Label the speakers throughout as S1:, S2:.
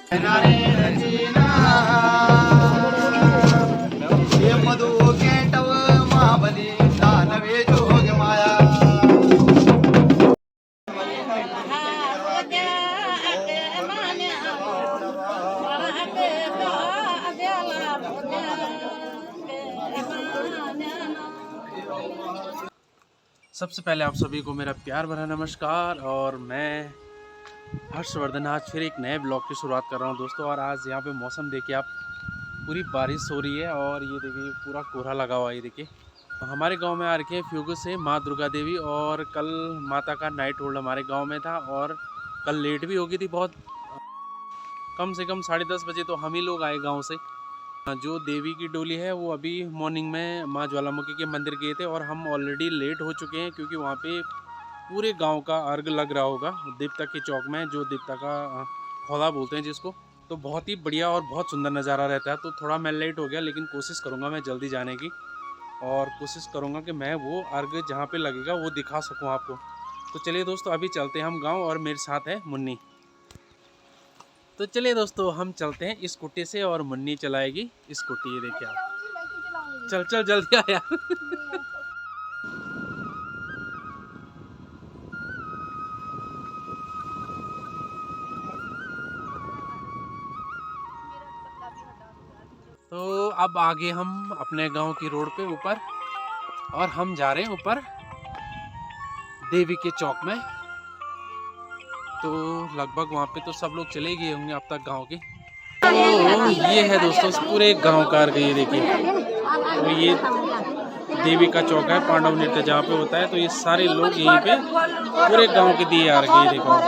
S1: सबसे पहले आप सभी को मेरा प्यार भरा नमस्कार। और मैं हर्षवर्धन आज फिर एक नए ब्लॉग की शुरुआत कर रहा हूं दोस्तों। और आज यहाँ पे मौसम देखिए आप, पूरी बारिश हो रही है और ये देखिए पूरा कोहरा लगा हुआ है। ये देखिए हमारे गांव में आ रखे हैं फ्यूगो से माँ दुर्गा देवी, और कल माता का नाइट होल्ड हमारे गांव में था और कल लेट भी हो गई थी बहुत। कम से कम 10:30 बजे तो हम ही लोग आए गाँव से। जो देवी की डोली है वो अभी मॉर्निंग में माँ ज्वालामुखी के मंदिर गए थे और हम ऑलरेडी लेट हो चुके हैं, क्योंकि वहाँ पे पूरे गांव का अर्घ लग रहा होगा देवता के चौक में, जो देवता का हौला बोलते हैं जिसको। तो बहुत ही बढ़िया और बहुत सुंदर नज़ारा रहता है। तो थोड़ा मैं लेट हो गया, लेकिन कोशिश करूँगा मैं जल्दी जाने की, और कोशिश करूँगा कि मैं वो अर्घ जहाँ पे लगेगा वो दिखा सकूँ आपको। तो चलिए दोस्तों अभी चलते हैं हम गाँव, और मेरे साथ है मुन्नी। तो चलिए दोस्तों हम चलते हैं स्कूटी से, और मुन्नी चलाएगी स्कूटी। ये देखिए आप, चल चल जल्दी आ यार। तो अब आगे हम अपने गांव की रोड पे ऊपर, और हम जा रहे हैं ऊपर देवी के चौक में। तो लगभग वहाँ पे तो सब लोग चले गए होंगे अब तक गांव के। तो ये है दोस्तों पूरे गांव का अर्घ। ये देखिए, तो ये देवी का चौक है, पांडव नृत्य जहाँ पे होता है। तो ये सारे लोग यहीं पे पूरे गांव के दिए अर्घ। ये देखो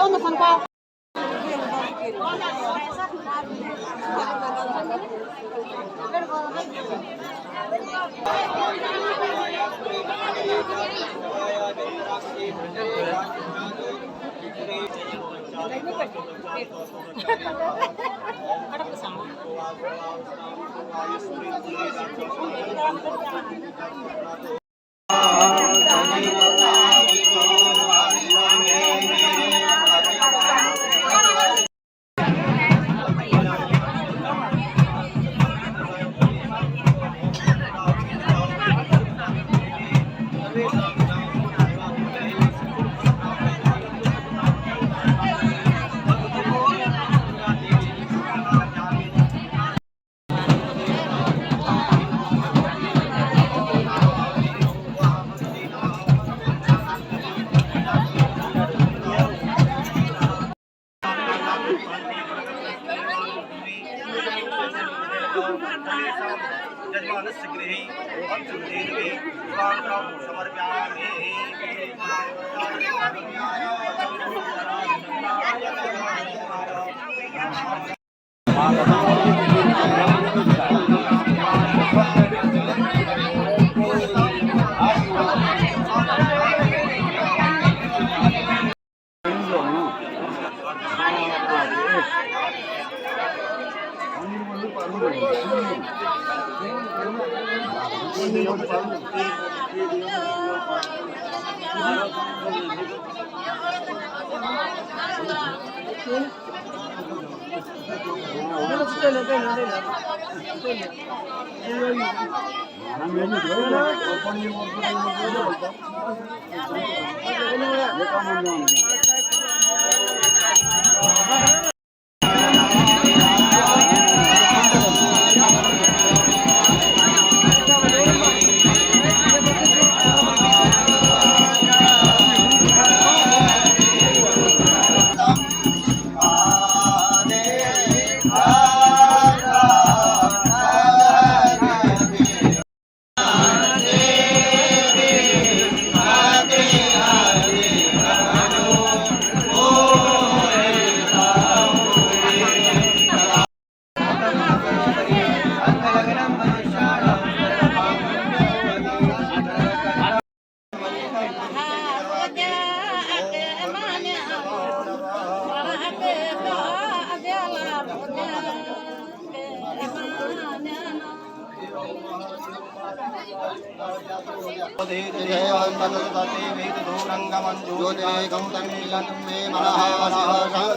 S2: ज्योतिरेकं तन्मिलं मे मनः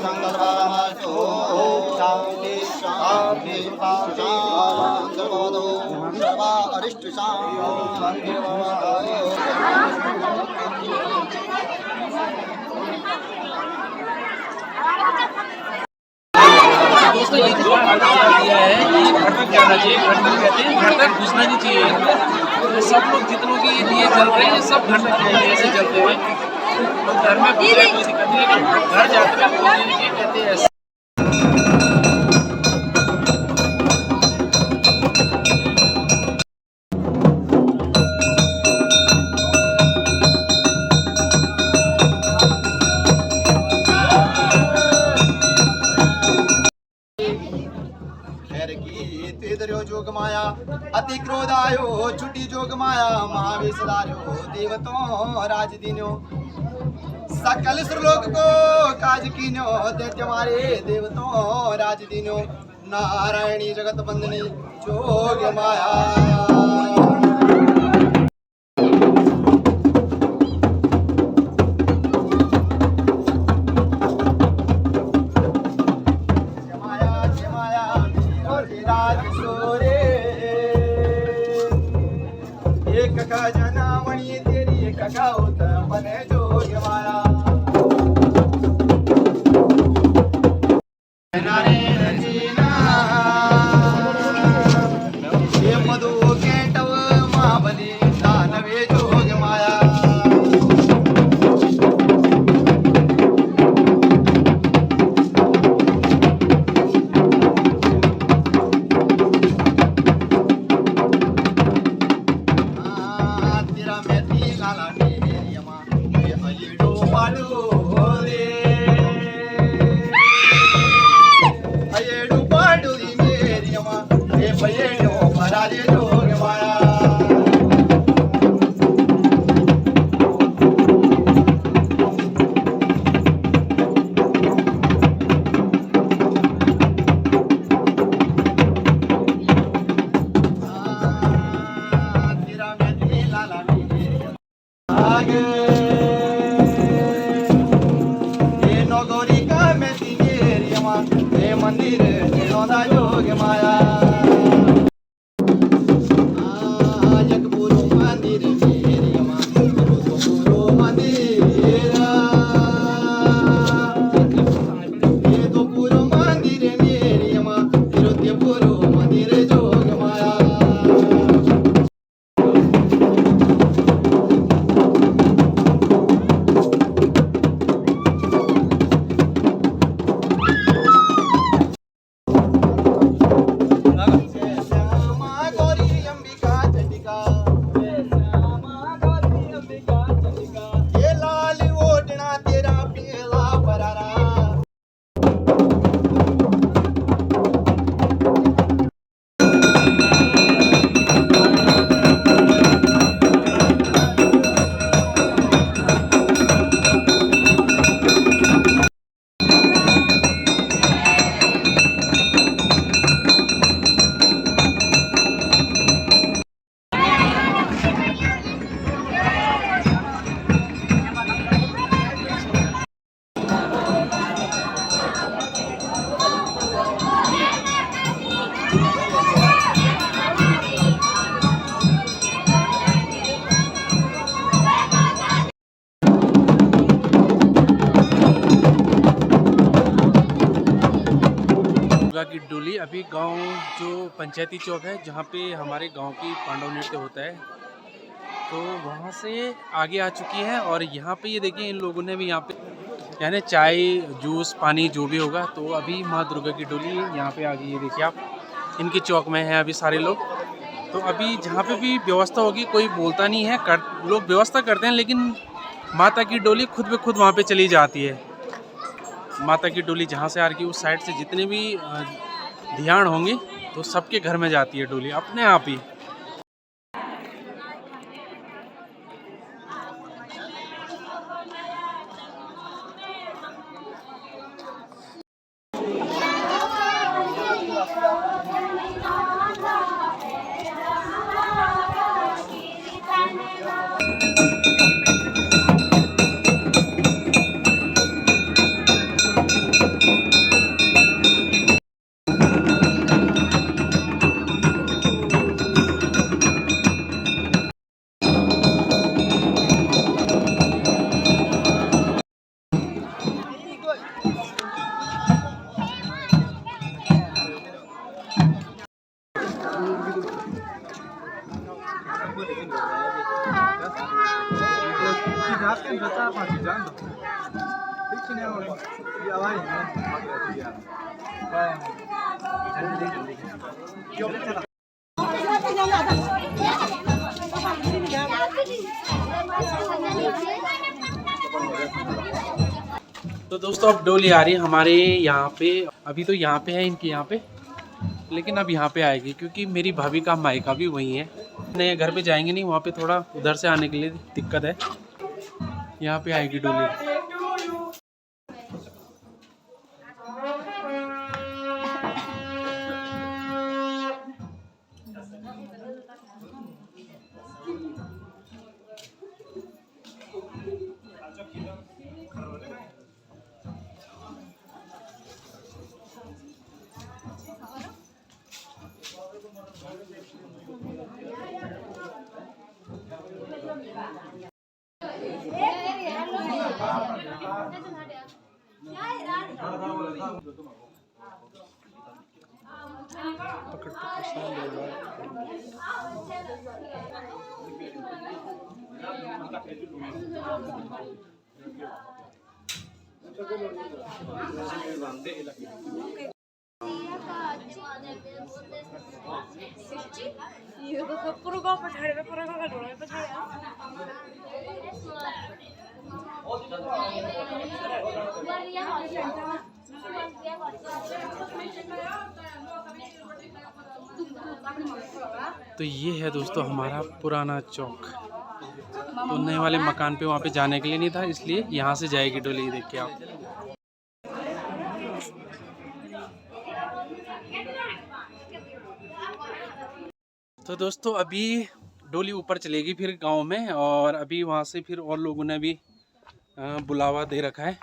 S2: संकल्पमस्तु।
S1: दोस्तों ये जो दिया है ये घर तक जाना चाहिए, घर तक कहते हैं, घर तक घुसना नहीं चाहिए। तो सब लोग जितनों के ये दिए जल रहे हैं सब घर तक ऐसे जलते हैं। तो घर में कोई दिक्कत नहीं, लेकिन घर जाते हैं कहते हैं ऐसे।
S2: जोग माया अति क्रोध आयो छुटी जोग माया महावेश धार्यो देवतों राज दीन्यो सकल सुरलोक को काज कीन्यो दैत्य मारे देवतों राज दीन्यो नारायणी जगत बंदनी जोग माया। एक का जना मणि तेरी एक का होता बने जोग माया। ये मधु केटव महाबली दानवे जोग माया। मंदिर जोग माया जगपुरो मंदिर ये तो पूरो मंदिर मेरी अम्मा तिरुपतिपुरो मंदिर जोग माया।
S1: की डोली अभी गांव जो पंचायती चौक है जहां पे हमारे गांव की पांडव नृत्य होता है तो वहां से आगे आ चुकी है। और यहाँ पे ये देखिए इन लोगों ने भी यहाँ पे यानी चाय जूस पानी जो भी होगा तो अभी माँ दुर्गा की डोली यहाँ पे आ गई है। देखिए आप इनके चौक में हैं अभी सारे लोग। तो अभी जहाँ पे भी व्यवस्था होगी कोई बोलता नहीं है, लोग व्यवस्था करते हैं लेकिन माता की डोली खुद ब खुद वहाँ पे चली जाती है। माता की डोली जहाँ से आ रही है उस साइड से जितने भी ध्यान होंगे तो सबके घर में जाती है डोली अपने आप ही। तो दोस्तों अब डोली आ रही है हमारे यहाँ पे। अभी तो यहाँ पे है इनके यहाँ पे, लेकिन अब यहाँ पे आएगी क्योंकि मेरी भाभी का मायका भी वहीं है। नए घर पे जाएंगे नहीं, वहाँ पे थोड़ा उधर से आने के लिए दिक्कत है। यहाँ पे आएगी डोली। तो ये है दोस्तों हमारा पुराना चौक। तो नए वाले मकान पे वहाँ पे जाने के लिए नहीं था, इसलिए यहाँ से जाएगी डोली। देखिए आप। तो दोस्तों अभी डोली ऊपर चलेगी फिर गांव में, और अभी वहाँ से फिर और लोगों ने भी बुलावा दे रखा है,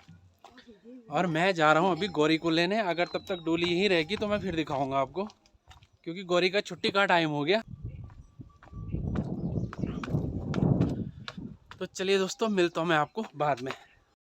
S1: और मैं जा रहा हूँ अभी गौरी को लेने। अगर तब तक डोली यहीं रहेगी तो मैं फिर दिखाऊंगा आपको, क्योंकि गौरी का छुट्टी का टाइम हो गया। तो चलिए दोस्तों, मिलता हूँ मैं आपको बाद में।